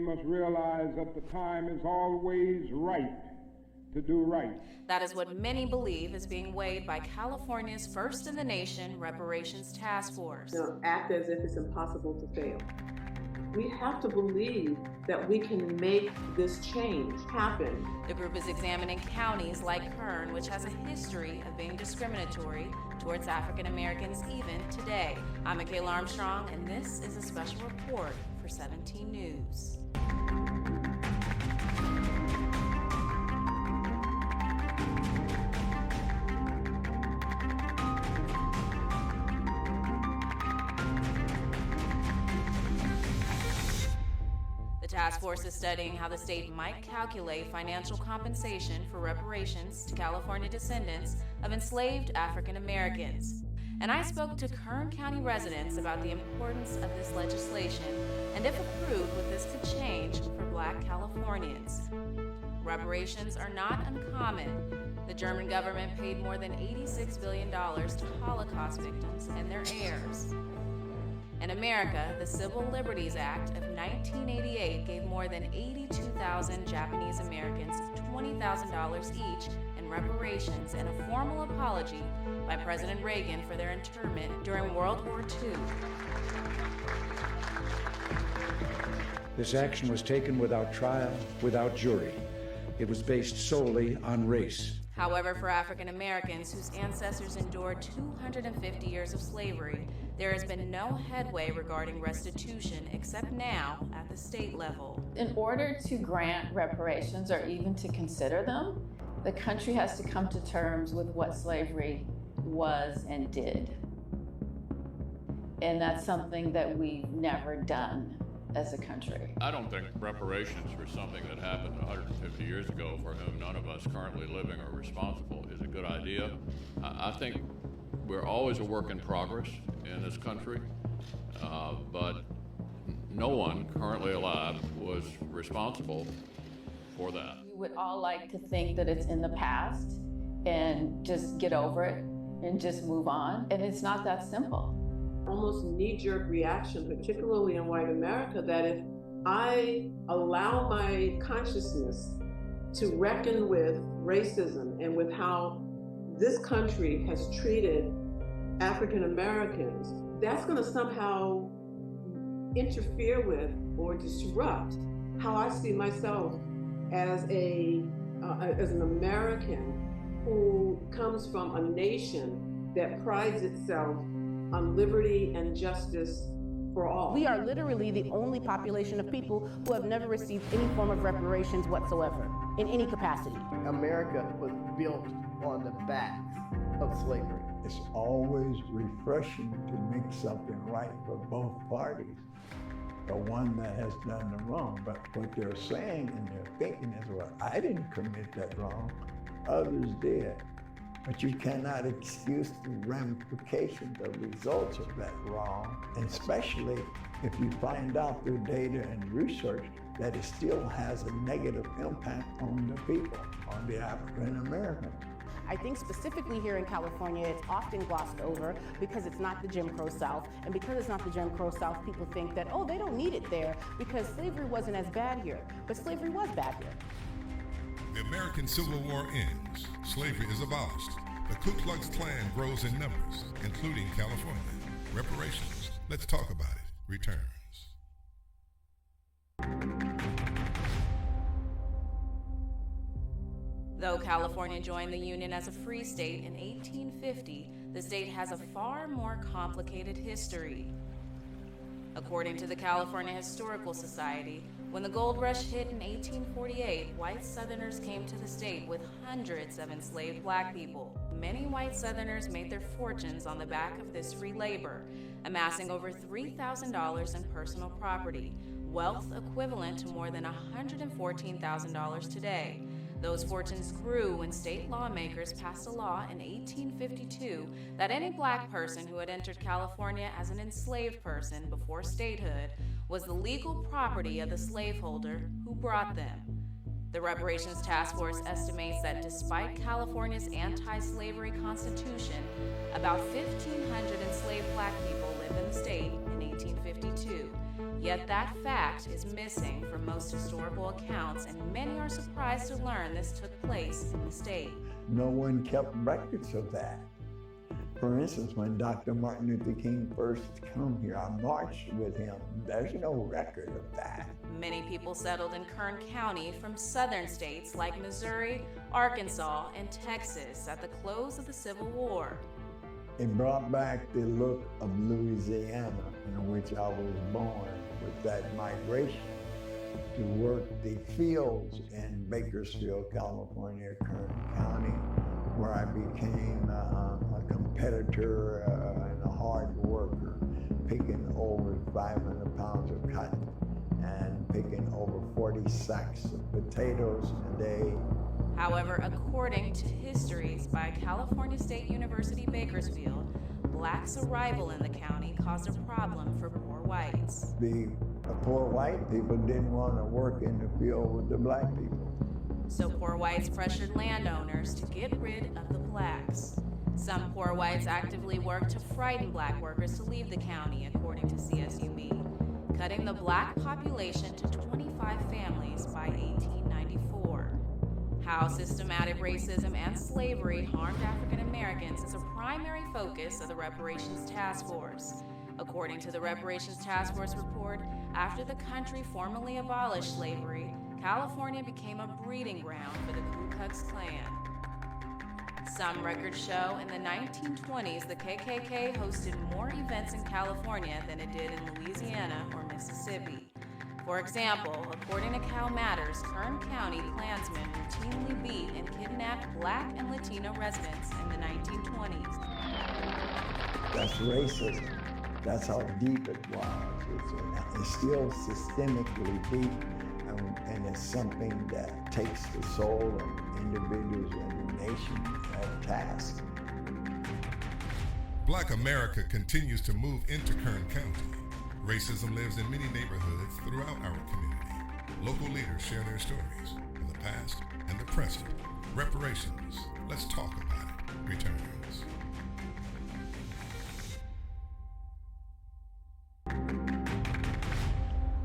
must realize that the time is always right to do right. That is what many believe is being weighed by California's first-in-the-nation Reparations Task Force. Act as if it's impossible to fail. We have to believe that we can make this change happen. The group is examining counties like Kern, which has a history of being discriminatory towards African Americans even today. I'm Michaela Armstrong, and this is a special report for 17 News. The task force is studying how the state might calculate financial compensation for reparations to California descendants of enslaved African Americans. And I spoke to Kern County residents about the importance of this legislation and if approved, what this could change for Black Californians. Reparations are not uncommon. The German government paid more than $86 billion to Holocaust victims and their heirs. In America, the Civil Liberties Act of 1988 gave more than 82,000 Japanese Americans $20,000 each in reparations and a formal apology by President Reagan for their internment during World War II. This action was taken without trial, without jury. It was based solely on race. However, for African Americans whose ancestors endured 250 years of slavery, there has been no headway regarding restitution except now at the state level. In order to grant reparations or even to consider them, the country has to come to terms with what slavery was and did. And that's something that we've never done as a country. I don't think reparations for something that happened 150 years ago for whom none of us currently living are responsible is a good idea. I think we're always a work in progress in this country, but no one currently alive was responsible for that. We would all like to think that it's in the past and just get over it and just move on, and it's not that simple. Almost knee-jerk reaction, particularly in white America, that if I allow my consciousness to reckon with racism and with how this country has treated African Americans, that's going to somehow interfere with or disrupt how I see myself as an American who comes from a nation that prides itself on liberty and justice for all. We are literally the only population of people who have never received any form of reparations whatsoever, in any capacity. America was built on the backs of slavery. It's always refreshing to make something right for both parties, the one that has done the wrong. But what they're saying and they're thinking is, well, I didn't commit that wrong, others did. But you cannot excuse the ramifications, the results of that wrong, and especially if you find out through data and research that it still has a negative impact on the people, on the African Americans. I think specifically here in California, it's often glossed over because it's not the Jim Crow South. And because it's not the Jim Crow South, people think that, oh, they don't need it there because slavery wasn't as bad here. But slavery was bad here. The American Civil War ends. Slavery is abolished. The Ku Klux Klan grows in numbers, including California. Reparations. Let's talk about it. Returns. Though California joined the Union as a free state in 1850, the state has a far more complicated history. According to the California Historical Society, when the gold rush hit in 1848, white Southerners came to the state with hundreds of enslaved Black people. Many white Southerners made their fortunes on the back of this free labor, amassing over $3,000 in personal property, wealth equivalent to more than $114,000 today. Those fortunes grew when state lawmakers passed a law in 1852 that any Black person who had entered California as an enslaved person before statehood was the legal property of the slaveholder who brought them. The Reparations Task Force estimates that despite California's anti-slavery constitution, about 1,500 enslaved Black people lived in the state in 1852. Yet that fact is missing from most historical accounts, and many are surprised to learn this took place in the state. No one kept records of that. For instance, when Dr. Martin Luther King first came here, I marched with him. There's no record of that. Many people settled in Kern County from southern states like Missouri, Arkansas, and Texas at the close of the Civil War. It brought back the look of Louisiana, in which I was born, with that migration to work the fields in Bakersfield, California, Kern County, where I became a competitor and a hard worker, picking over 500 pounds of cotton and picking over 40 sacks of potatoes a day. However, according to histories by California State University, Bakersfield, blacks' arrival in the county caused a problem for poor whites. The poor white people didn't want to work in the field with the black people. So poor whites pressured landowners to get rid of the blacks. Some poor whites actively worked to frighten black workers to leave the county, according to CSUB, cutting the black population to 25 families by 1894. How systematic racism and slavery harmed African Americans is a primary focus of the Reparations Task Force. According to the Reparations Task Force report, after the country formally abolished slavery, California became a breeding ground for the Ku Klux Klan. Some records show in the 1920s the KKK hosted more events in California than it did in Louisiana or Mississippi. For example, according to Cal Matters, Kern County Klansmen routinely beat and kidnapped black and Latino residents in the 1920s. That's racism. That's how deep it was. It's still systemically deep, and it's something that takes the soul of individuals and the nation at task. Black America continues to move into Kern County. Racism lives in many neighborhoods throughout our community. Local leaders share their stories of the past and the present. Reparations. Let's talk about it. Returns.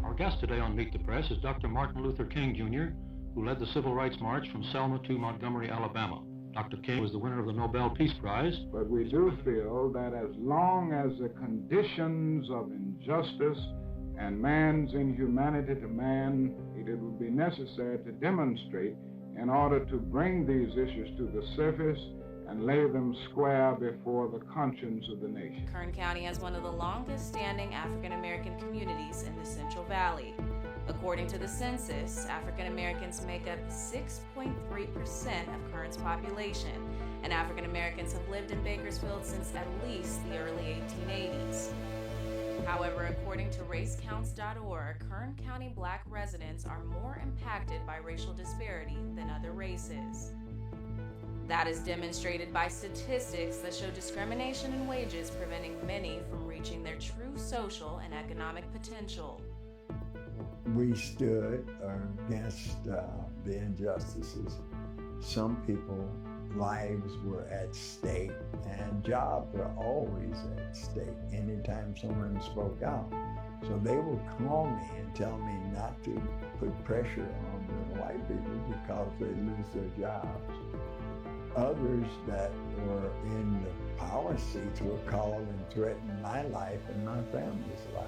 Our guest today on Meet the Press is Dr. Martin Luther King, Jr., who led the Civil Rights March from Selma to Montgomery, Alabama. Dr. King was the winner of the Nobel Peace Prize. But we do feel that as long as the conditions of injustice and man's inhumanity to man, it would be necessary to demonstrate in order to bring these issues to the surface and lay them square before the conscience of the nation. Kern County has one of the longest standing African American communities in the Central Valley. According to the census, African Americans make up 6.3% of Kern's population, and African Americans have lived in Bakersfield since at least the early 1880s. However, according to racecounts.org, Kern County black residents are more impacted by racial disparity than other races. That is demonstrated by statistics that show discrimination in wages preventing many from reaching their true social and economic potential. We stood against the injustices. Some people's lives were at stake, and jobs were always at stake anytime someone spoke out. So they would call me and tell me not to put pressure on the white people because they lose their jobs. Others that were in the power seats were called and threatened my life and my family's life.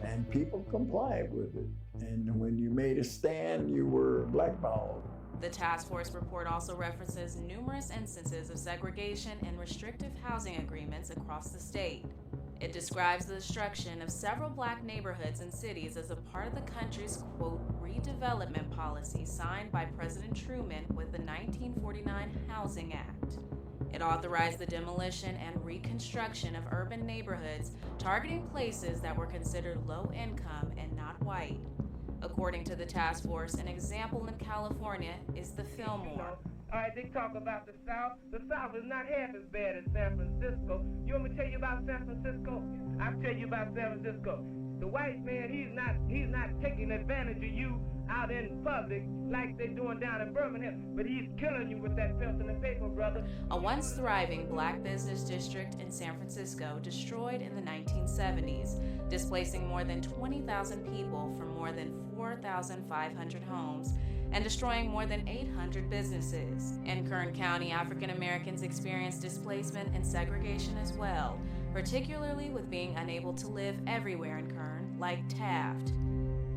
And people complied with it. And when you made a stand, you were blackballed. The task force report also references numerous instances of segregation and restrictive housing agreements across the state. It describes the destruction of several black neighborhoods and cities as a part of the country's, quote, redevelopment policy signed by President Truman with the 1949 Housing Act. It authorized the demolition and reconstruction of urban neighborhoods, targeting places that were considered low income and not white. According to the task force, an example in California is the Fillmore. All right, they talk about the South. The South is not half as bad as San Francisco. You want me to tell you about San Francisco? I'll tell you about San Francisco. The white man, he's not taking advantage of you out in public like they're doing down in Birmingham, but he's killing you with that filth in the paper, brother. A once thriving black business district in San Francisco destroyed in the 1970s, displacing more than 20,000 people from more than 4,500 homes and destroying more than 800 businesses. In Kern County, African Americans experienced displacement and segregation as well, particularly with being unable to live everywhere in Kern, like Taft.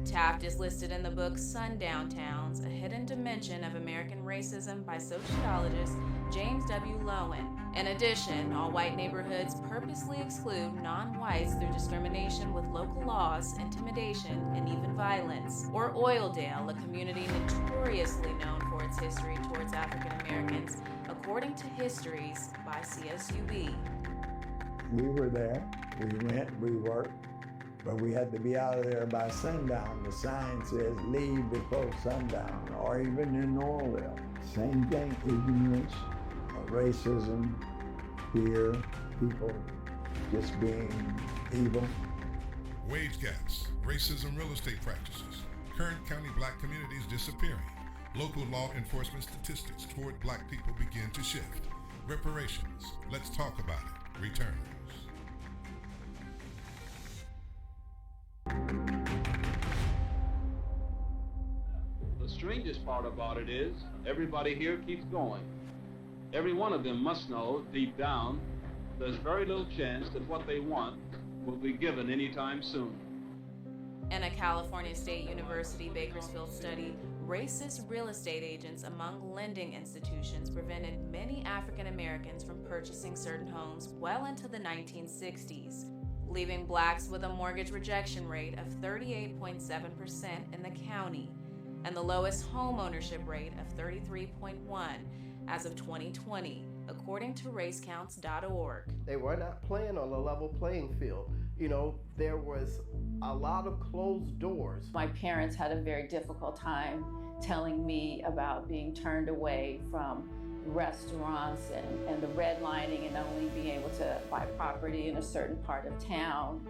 Taft is listed in the book Sundown Towns, A Hidden Dimension of American Racism by sociologist James W. Lowen. In addition, all white neighborhoods purposely exclude non-whites through discrimination with local laws, intimidation, and even violence. Or Oildale, a community notoriously known for its history towards African Americans, according to Histories by CSUB. We were there, we went, we worked, but we had to be out of there by sundown. The sign says leave before sundown, or even in Oildale. Same thing, ignorance, racism, fear, people just being evil. Wage gaps, racism, real estate practices, Kern County black communities disappearing. Local law enforcement statistics toward black people begin to shift. Reparations, let's talk about it, returns. The strangest part about it is everybody here keeps going. Every one of them must know deep down there's very little chance that what they want will be given anytime soon. In a California State University Bakersfield study, racist real estate agents among lending institutions prevented many African Americans from purchasing certain homes well into the 1960s, leaving blacks with a mortgage rejection rate of 38.7% in the county and the lowest home ownership rate of 33.1% as of 2020, according to racecounts.org. They were not playing on a level playing field. You know, there was a lot of closed doors. My parents had a very difficult time telling me about being turned away from restaurants and the redlining and only being able to buy property in a certain part of town.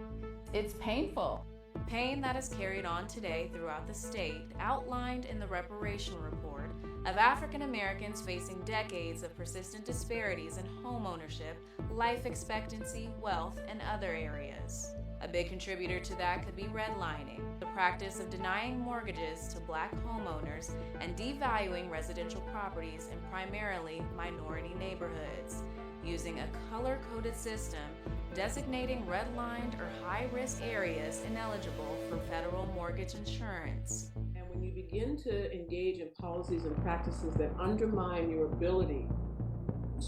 It's painful. Pain that is carried on today throughout the state, outlined in the Reparations report of African Americans facing decades of persistent disparities in home ownership, life expectancy, wealth, and other areas. A big contributor to that could be redlining, the practice of denying mortgages to black homeowners and devaluing residential properties in primarily minority neighborhoods, using a color-coded system designating redlined or high-risk areas ineligible for federal mortgage insurance. And when you begin to engage in policies and practices that undermine your ability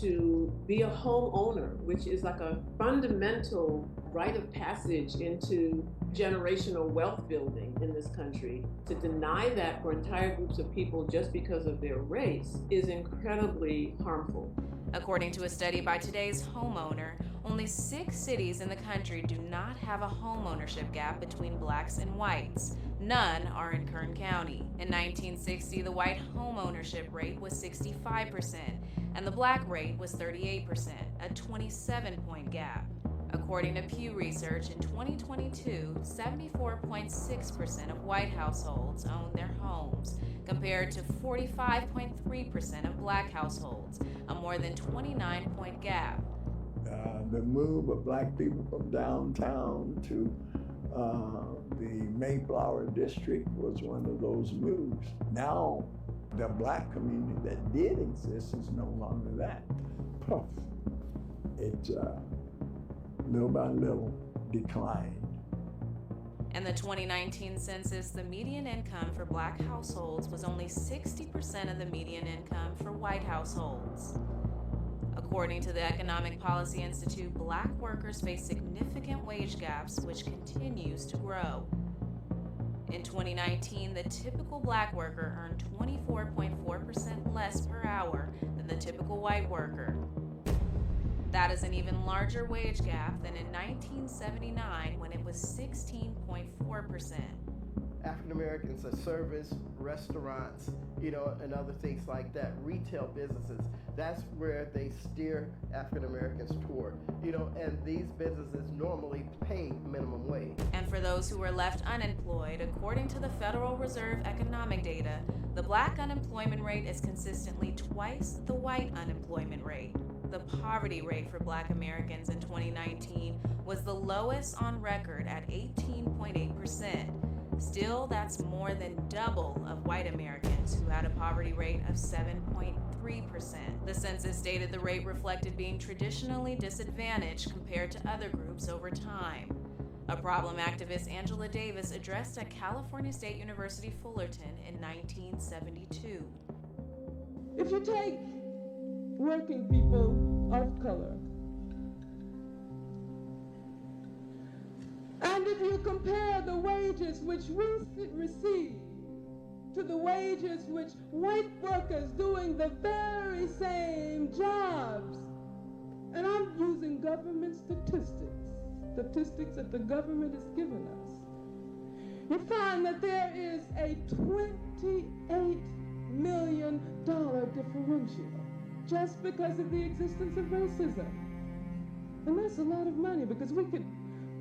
to be a homeowner, which is like a fundamental rite of passage into generational wealth building in this country, to deny that for entire groups of people just because of their race is incredibly harmful. According to a study by Today's Homeowner, only 6 cities in the country do not have a home ownership gap between blacks and whites. None are in Kern County. In 1960, the white home ownership rate was 65%, and the black rate was 38%, a 27-point gap. According to Pew Research, in 2022, 74.6% of white households own their homes, compared to 45.3% of black households, a more than 29-point gap. The move of black people from downtown to the Mayflower district was one of those moves. Now, the black community that did exist is no longer that. It's little by little declined. In the 2019 census, the median income for black households was only 60% of the median income for white households. According to the Economic Policy Institute, black workers face significant wage gaps, which continues to grow. In 2019, the typical black worker earned 24.4% less per hour than the typical white worker. That is an even larger wage gap than in 1979, when it was 16.4%. African African Americans are service, restaurants, and other things like that, retail businesses. That's where they steer African Americans toward, and these businesses normally pay minimum wage. And for those who are left unemployed, according to the Federal Reserve economic data, the black unemployment rate is consistently twice the white unemployment rate. The poverty rate for black Americans in 2019 was the lowest on record at 18.8%. Still, that's more than double of white Americans, who had a poverty rate of 7.3%. The census stated the rate reflected being traditionally disadvantaged compared to other groups over time. A problem activist, Angela Davis, addressed at California State University Fullerton in 1972. If you take working people of color, and if you compare the wages which we receive to the wages which white workers doing the very same jobs, and I'm using government statistics that the government has given us, you find that there is a $28 million differential just because of the existence of racism. And that's a lot of money, because we could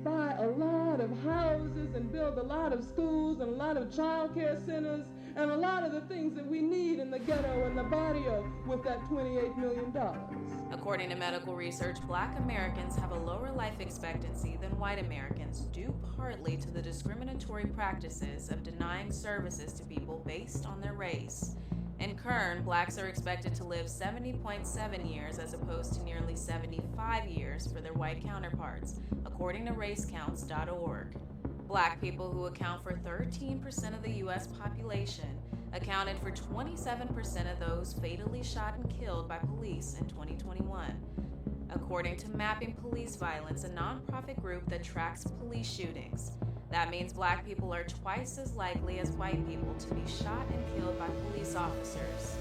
buy a lot of houses and build a lot of schools and a lot of child care centers and a lot of the things that we need in the ghetto and the barrio with that $28 million. According to medical research, black Americans have a lower life expectancy than white Americans, due partly to the discriminatory practices of denying services to people based on their race. In Kern, blacks are expected to live 70.7 years as opposed to nearly 75 years for their white counterparts, according to racecounts.org. Black people, who account for 13% of the U.S. population, accounted for 27% of those fatally shot and killed by police in 2021. According to Mapping Police Violence, a nonprofit group that tracks police shootings. That means black people are twice as likely as white people to be shot and killed by police officers.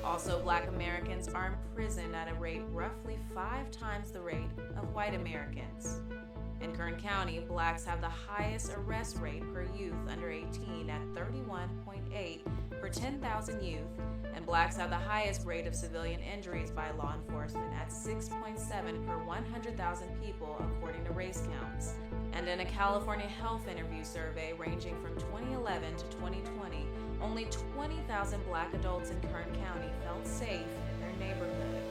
Also, black Americans are imprisoned at a rate roughly 5 times the rate of white Americans. In Kern County, blacks have the highest arrest rate per youth under 18 at 31.8 per 10,000 youth, and blacks have the highest rate of civilian injuries by law enforcement at 6.7 per 100,000 people, according to Race Counts. And in a California health interview survey ranging from 2011 to 2020, only 20,000 black adults in Kern County felt safe in their neighborhood.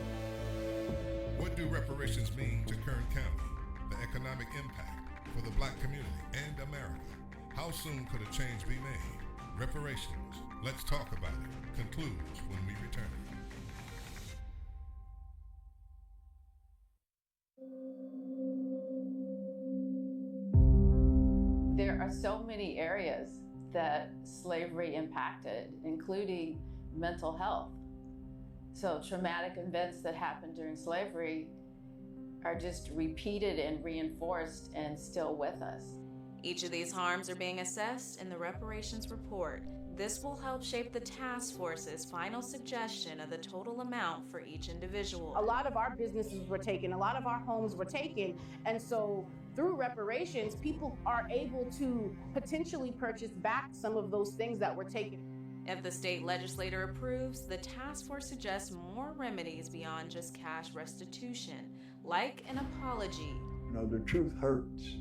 What do reparations mean to Kern County? The economic impact for the black community and America. How soon could a change be made? Reparations, let's talk about it, concludes when we return. There are so many areas that slavery impacted, including mental health. So traumatic events that happened during slavery are just repeated and reinforced and still with us. Each of these harms are being assessed in the reparations report. This will help shape the task force's final suggestion of the total amount for each individual. A lot of our businesses were taken, a lot of our homes were taken, and so through reparations, people are able to potentially purchase back some of those things that were taken. If the state legislature approves, the task force suggests more remedies beyond just cash restitution, like an apology. The truth hurts,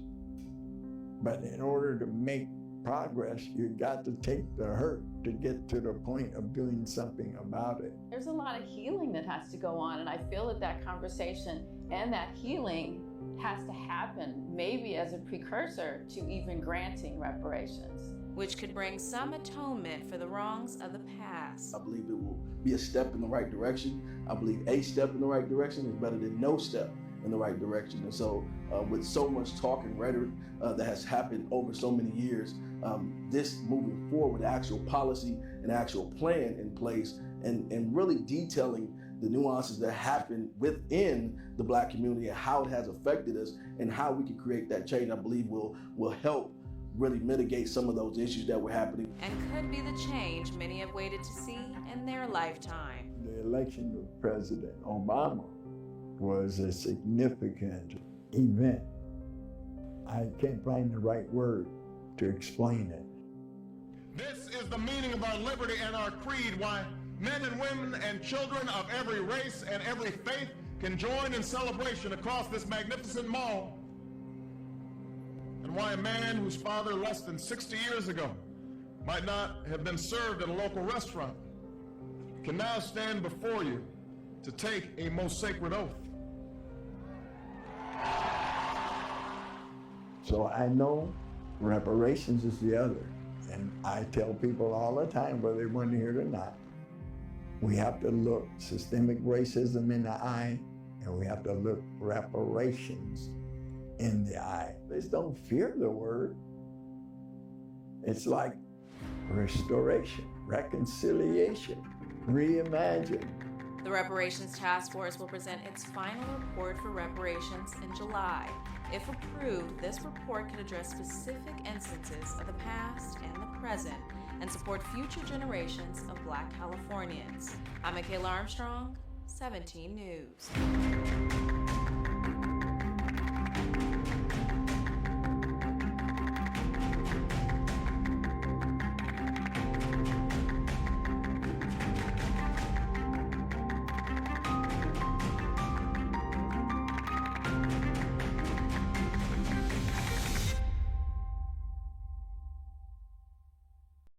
but in order to make progress, you got to take the hurt to get to the point of doing something about it. There's a lot of healing that has to go on, and I feel that that conversation and that healing has to happen maybe as a precursor to even granting reparations, which could bring some atonement for the wrongs of the past. I believe it will be a step in the right direction. I believe a step in the right direction is better than no step in the right direction. And so with so much talk and rhetoric that has happened over so many years, this moving forward with actual policy and actual plan in place and really detailing the nuances that happen within the black community and how it has affected us and how we can create that change, I believe will help really mitigate some of those issues that were happening. And could be the change many have waited to see in their lifetime. The election of President Obama was a significant event. I can't find the right word to explain it. This is the meaning of our liberty and our creed, why men and women and children of every race and every faith can join in celebration across this magnificent mall, and why a man whose father less than 60 years ago might not have been served at a local restaurant can now stand before you to take a most sacred oath. So I know reparations is the other. And I tell people all the time, whether they want to hear it or not, we have to look systemic racism in the eye, and we have to look reparations in the eye. Just don't fear the word. It's like restoration, reconciliation, reimagine. The Reparations Task Force will present its final report for reparations in July. If approved, this report could address specific instances of the past and the present and support future generations of Black Californians. I'm Michaela Armstrong, 17 News.